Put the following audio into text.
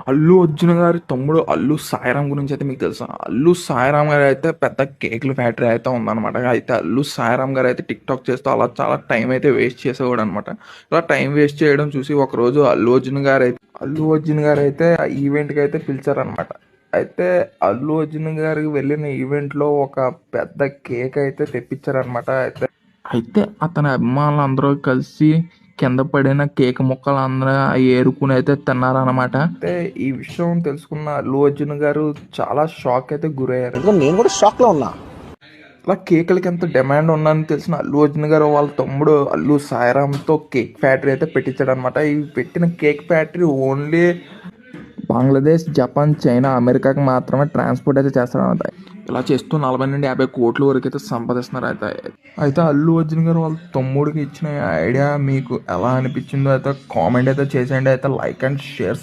అల్లు అర్జున్ గారి తమ్ముడు అల్లు సాయిరామ్ గురించి అయితే మీకు తెలుసా? అల్లు సాయిరామ్ గారు అయితే పెద్ద కేకుల ఫ్యాక్టరీ అయితే ఉందన్నమాట. అయితే అల్లు సాయిరామ్ గారు అయితే టిక్ టాక్ చేస్తూ అలా చాలా టైం అయితే వేస్ట్ చేసేవాడు అనమాట. ఇలా టైం వేస్ట్ చేయడం చూసి ఒకరోజు అల్లు అర్జున్ గారు అయితే ఆ ఈవెంట్కి అయితే పిలిచారనమాట. అయితే అల్లు అర్జున్ గారికి వెళ్ళిన ఈవెంట్లో ఒక పెద్ద కేక్ అయితే తెప్పించారనమాట. అయితే అతని అభిమానులు అందరూ కలిసి కింద పడిన కేక్ ముక్కలు అందరూ ఏరుకుని అయితే తిన్నారనమాట. అయితే ఈ విషయం తెలుసుకున్న అల్లు అర్జున్ గారు చాలా షాక్ అయితే గురయ్యారు. ఎందుకంటే నేను కూడా షాక్ లో ఉన్నా. అలా కేకులకి ఎంత డిమాండ్ ఉందని తెలిసిన అల్లు అర్జున్ గారు వాళ్ళ తమ్ముడు అల్లు సాయిరామ్తో కేక్ ఫ్యాక్టరీ అయితే పెట్టించాడు అనమాట. ఈ పెట్టిన cake factory only Bangladesh, Japan, China, అమెరికాకి మాత్రమే ట్రాన్స్పోర్ట్ అయితే చేస్తారన్నమాట. ఇలా చేస్తూ 40 నుండి 50 కోట్ల వరకు అయితే సంపాదిస్తున్నారు. అయితే అల్లు అర్జున్ గారు వాళ్ళ తమ్ముడికి ఇచ్చిన ఐడియా మీకు ఎలా అనిపించిందో అయితే కామెంట్ అయితే చేసేయండి. అయితే లైక్ అండ్ షేర్